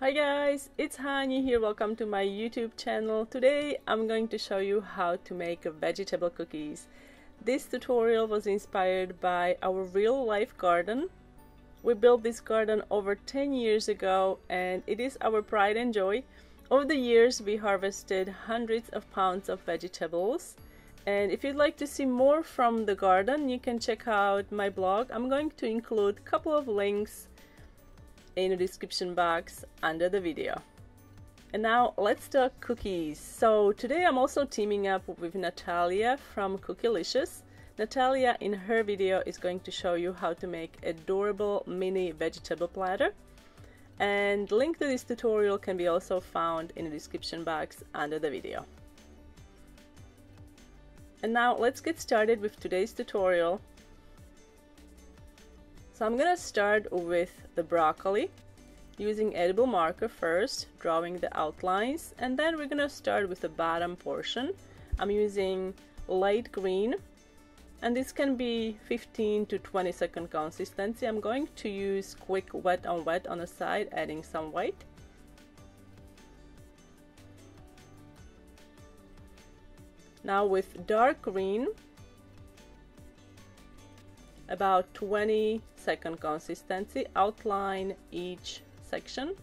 Hi guys, it's Hani here. Welcome to my YouTube channel. Today I'm going to show you how to make vegetable cookies. This tutorial was inspired by our real life garden. We built this garden over 10 years ago and it is our pride and joy. Over the years we harvested hundreds of pounds of vegetables. And if you'd like to see more from the garden, you can check out my blog. I'm going to include a couple of links in the description box under the video. And now let's talk cookies. So today I'm also teaming up with Natalia from Cookielicious. Natalia in her video is going to show you how to make adorable mini vegetable platter. And the link to this tutorial can be also found in the description box under the video. And now let's get started with today's tutorial. So I'm gonna start with the broccoli using edible marker first, drawing the outlines, and then we're gonna start with the bottom portion. I'm using light green, and this can be 15 to 20 second consistency. I'm going to use quick wet on the side, adding some white. Now with dark green, about 20 second consistency, outline each section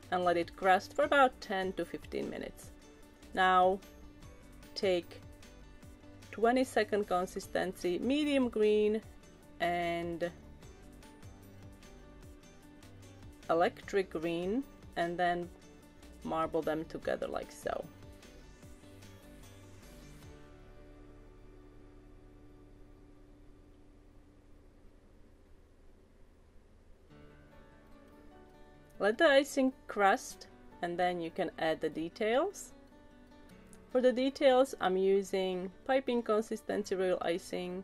and let it crust for about 10 to 15 minutes. Now take 20 second consistency medium green and electric green and then marble them together like so. Let the icing crust and then you can add the details. For the details I'm using piping consistency royal icing.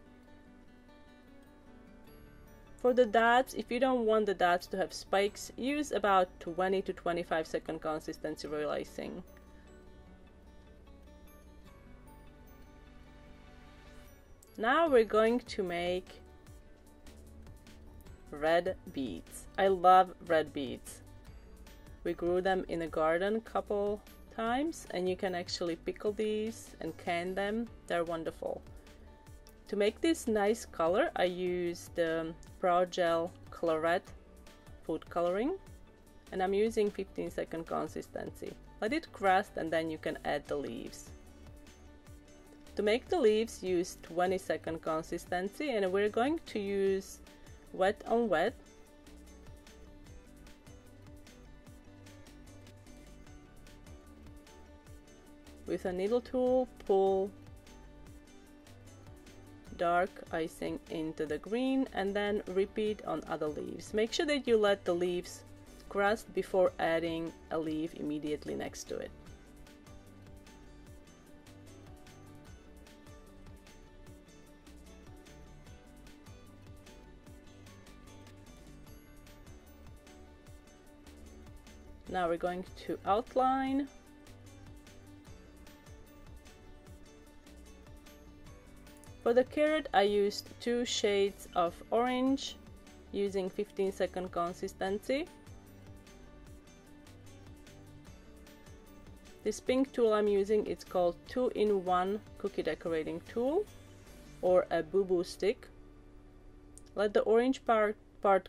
For the dots, if you don't want the dots to have spikes, use about 20 to 25 second consistency royal icing. Now we're going to make red beets. I love red beets. We grew them in a garden a couple times and you can actually pickle these and can them. They're wonderful. To make this nice color I use the ProGel Claret Food Coloring and I'm using 15 second consistency. Let it crust and then you can add the leaves. To make the leaves use 20 second consistency and we're going to use wet on wet. With a needle tool, pull dark icing into the green and then repeat on other leaves. Make sure that you let the leaves crust before adding a leaf immediately next to it. Now we're going to outline. For the carrot I used 2 shades of orange using 15 second consistency. This pink tool I'm using, it's called 2-in-1 cookie decorating tool or a boo-boo stick. Let the orange part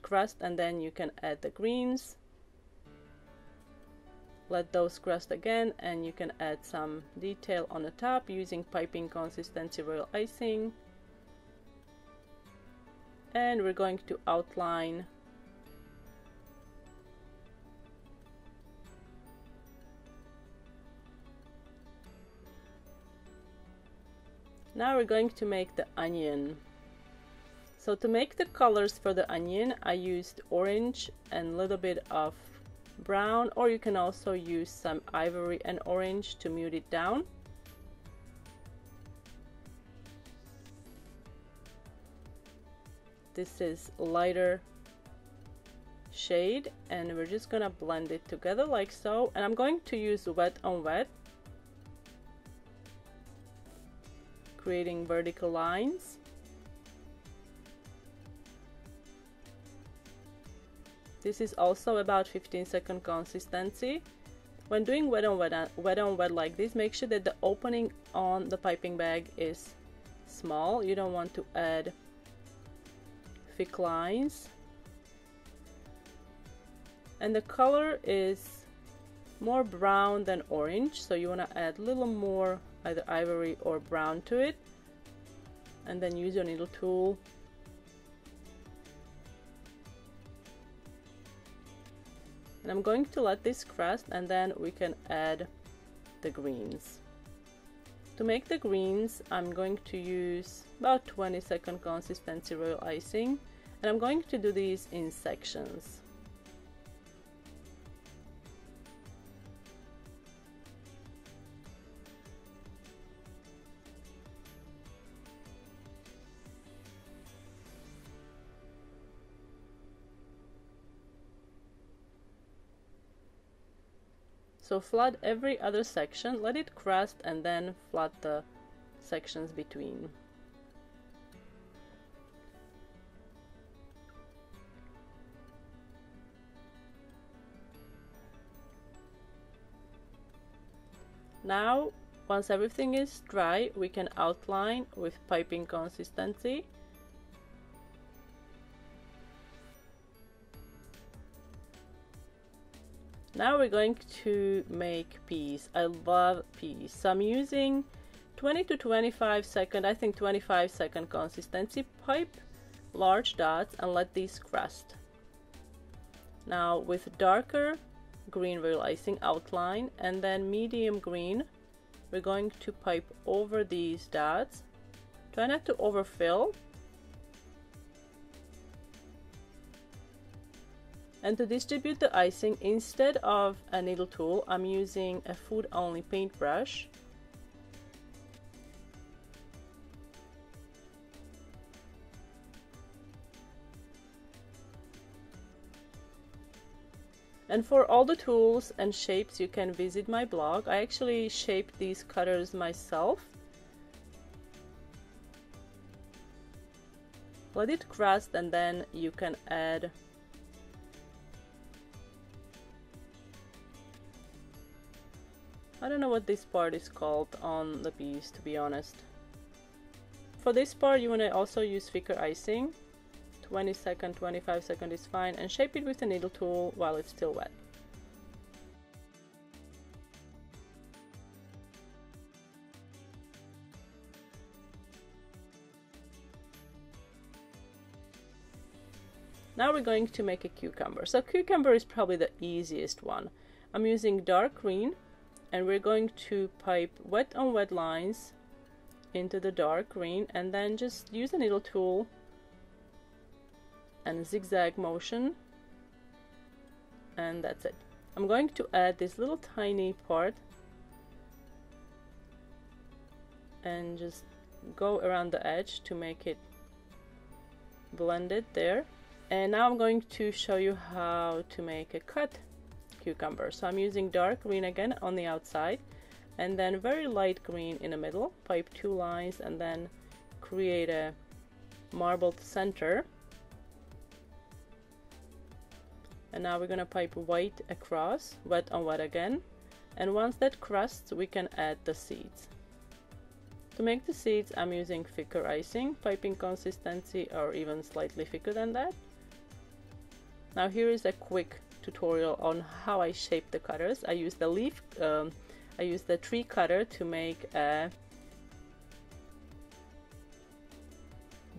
crust and then you can add the greens. Let those crust again and you can add some detail on the top using piping consistency royal icing. And we're going to outline now we're going to make the onion. So to make the colors for the onion I used orange and a little bit of brown, or you can also use some ivory and orange to mute it down. This is lighter shade and we're just gonna blend it together like so, and I'm going to use wet on wet, creating vertical lines. This is also about 15-second consistency. When doing wet on wet like this, make sure that the opening on the piping bag is small. You don't want to add thick lines. And the color is more brown than orange, so you want to add a little more either ivory or brown to it, and then use your needle tool and I'm going to let this crust, and then we can add the greens. To make the greens, I'm going to use about 20-second consistency royal icing, and I'm going to do these in sections. So flood every other section, let it crust, and then flood the sections between. Now, once everything is dry, we can outline with piping consistency. Now we're going to make peas. I love peas. So I'm using 20 to 25 second, I think 25-second consistency. Pipe large dots and let these crust. Now with darker green royal icing outline and then medium green, we're going to pipe over these dots. Try not to overfill. And to distribute the icing, instead of a needle tool, I'm using a food only paintbrush. And for all the tools and shapes, you can visit my blog. I actually shaped these cutters myself. Let it crust, and then you can add I don't know what this part is called on the piece, to be honest. For this part, you want to also use thicker icing. 20-second, 25-second is fine, and shape it with a needle tool while it's still wet. Now we're going to make a cucumber. So cucumber is probably the easiest one. I'm using dark green, and we're going to pipe wet on wet lines into the dark green, and then just use a needle tool and zigzag motion, and that's it. I'm going to add this little tiny part and just go around the edge to make it blended there. And now I'm going to show you how to make a cut cucumber. So I'm using dark green again on the outside, and then very light green in the middle. Pipe 2 lines and then create a marbled center. And now we're gonna pipe white across, wet on wet again. And once that crusts, we can add the seeds. To make the seeds, I'm using thicker icing, piping consistency, or even slightly thicker than that. Now here is a quick tutorial on how I shape the cutters. I use the tree cutter to make a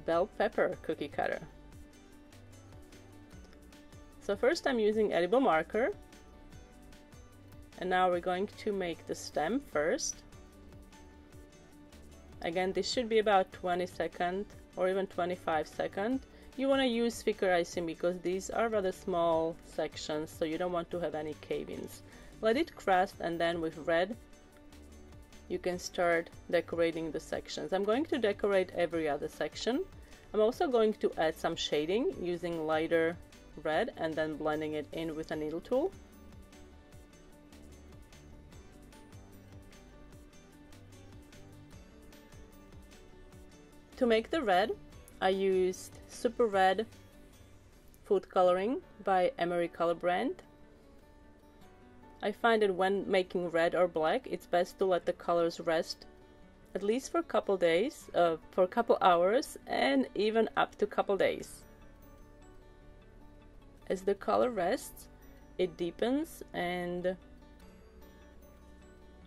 bell pepper cookie cutter. So first I'm using edible marker, and now we're going to make the stem first. Again, this should be about 20-second or even 25-second. You want to use thicker icing because these are rather small sections, so you don't want to have any cave-ins. Let it crust, and then with red you can start decorating the sections. I'm going to decorate every other section. I'm also going to add some shading using lighter red and then blending it in with a needle tool. To make the red, I used super red Food Coloring by Americolor Brand. I find that when making red or black, it's best to let the colors rest at least for a couple days, for a couple hours, and even up to a couple days. As the color rests, it deepens and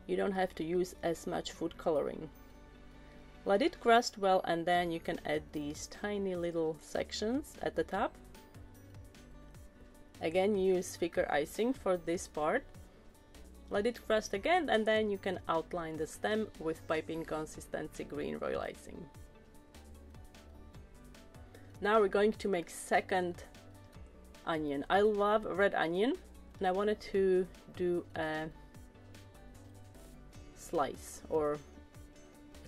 you don't have to use as much food coloring. Let it crust well, and then you can add these tiny little sections at the top. Again, use thicker icing for this part. Let it crust again, and then you can outline the stem with piping consistency green royal icing. Now we're going to make second onion. I love red onion, and I wanted to do a slice or a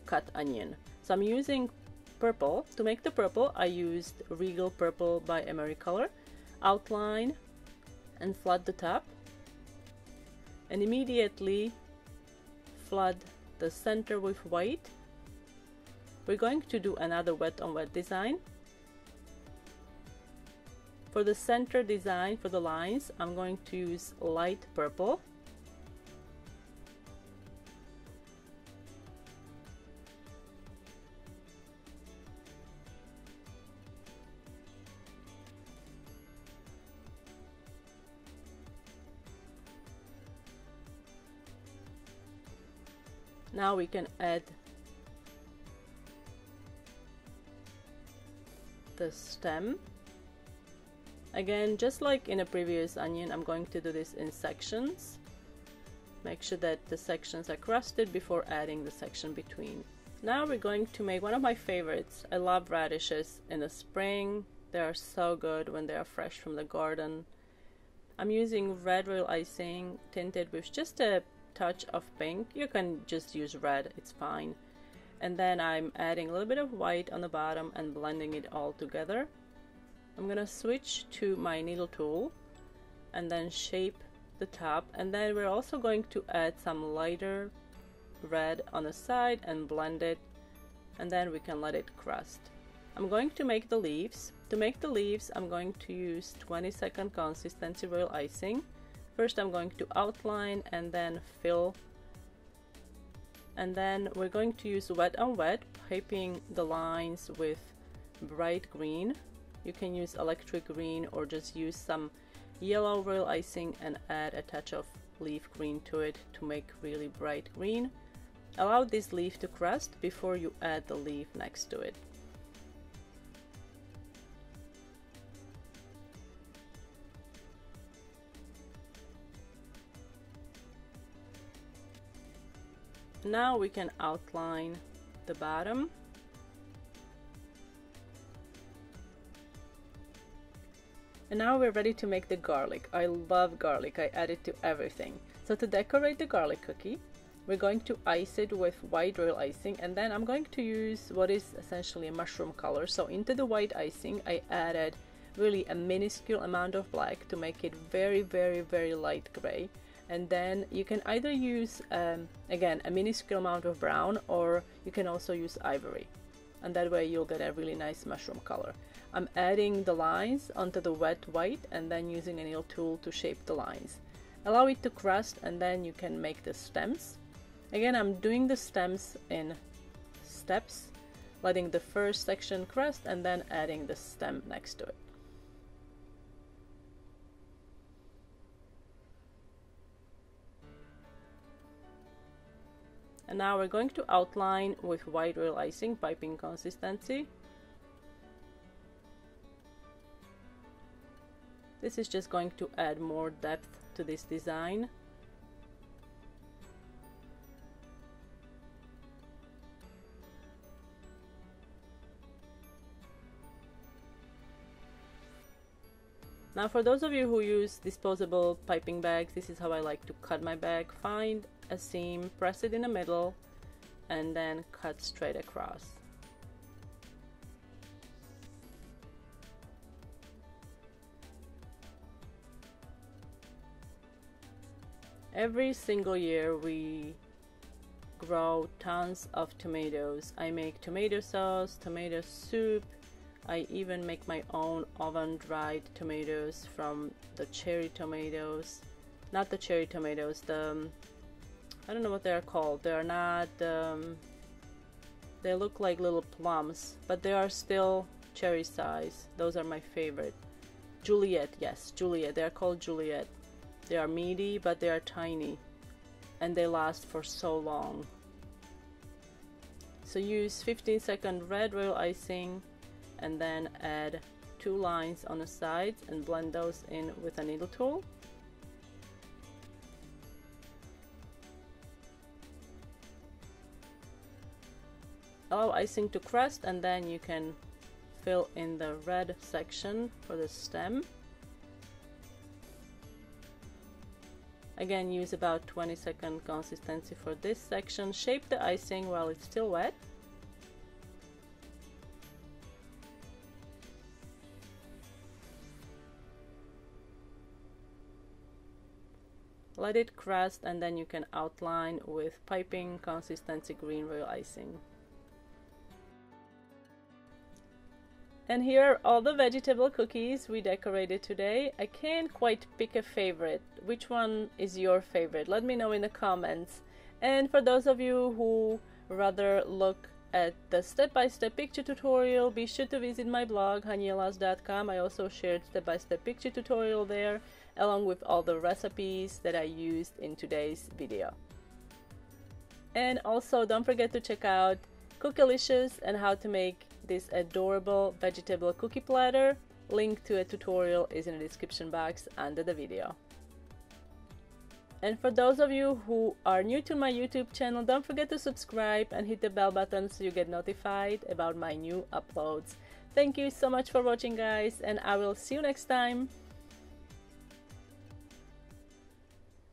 cut onion. So I'm using purple. To make the purple, I used Regal Purple by Americolor. Outline and flood the top, and immediately flood the center with white. We're going to do another wet on wet design. For the center design, for the lines, I'm going to use light purple. Now we can add the stem. Again, just like in a previous onion, I'm going to do this in sections. Make sure that the sections are crusted before adding the section between. Now we're going to make one of my favorites. I love radishes in the spring. They are so good when they are fresh from the garden. I'm using red royal icing tinted with just a touch of pink. You can just use red, it's fine. And then I'm adding a little bit of white on the bottom and blending it all together. I'm gonna switch to my needle tool and then shape the top, and then we're also going to add some lighter red on the side and blend it, and then we can let it crust. I'm going to make the leaves. To make the leaves, I'm going to use 20-second consistency royal icing. First I'm going to outline and then fill, and then we're going to use wet on wet, piping the lines with bright green. You can use electric green or just use some yellow royal icing and add a touch of leaf green to it to make really bright green. Allow this leaf to crust before you add the leaf next to it. Now we can outline the bottom. And now we're ready to make the garlic. I love garlic, I add it to everything. So to decorate the garlic cookie, we're going to ice it with white royal icing, and then I'm going to use what is essentially a mushroom color. So into the white icing I added really a minuscule amount of black to make it very, very, very light gray. And then you can either use, again, a minuscule amount of brown, or you can also use ivory. And that way you'll get a really nice mushroom color. I'm adding the lines onto the wet white and then using a needle tool to shape the lines. Allow it to crust, and then you can make the stems. Again, I'm doing the stems in steps, letting the first section crust and then adding the stem next to it. And now we're going to outline with white royal icing, piping consistency. This is just going to add more depth to this design. Now for those of you who use disposable piping bags, this is how I like to cut my bag. Find a seam, press it in the middle, and then cut straight across. Every single year we grow tons of tomatoes. I make tomato sauce, tomato soup, I even make my own oven-dried tomatoes from the cherry tomatoes. Not the cherry tomatoes, I don't know what they are called. They are not, they look like little plums, but they are still cherry size. Those are my favorite. Juliet, yes, Juliet. They are called Juliet. They are meaty, but they are tiny, and they last for so long. So use 15-second red royal icing, and then add 2 lines on the sides and blend those in with a needle tool. Allow icing to crust, and then you can fill in the red section for the stem. Again, use about 20-second consistency for this section. Shape the icing while it's still wet. Let it crust, and then you can outline with piping consistency green royal icing. And here are all the vegetable cookies we decorated today. I can't quite pick a favorite. Which one is your favorite? Let me know in the comments. And for those of you who rather look at the step-by-step picture tutorial, be sure to visit my blog hanielas.com. I also shared step-by-step picture tutorial there, along with all the recipes that I used in today's video. And also don't forget to check out Cookielicious and how to make this adorable vegetable cookie platter. Link to a tutorial is in the description box under the video. And for those of you who are new to my YouTube channel, don't forget to subscribe and hit the bell button so you get notified about my new uploads. Thank you so much for watching, guys, and I will see you next time.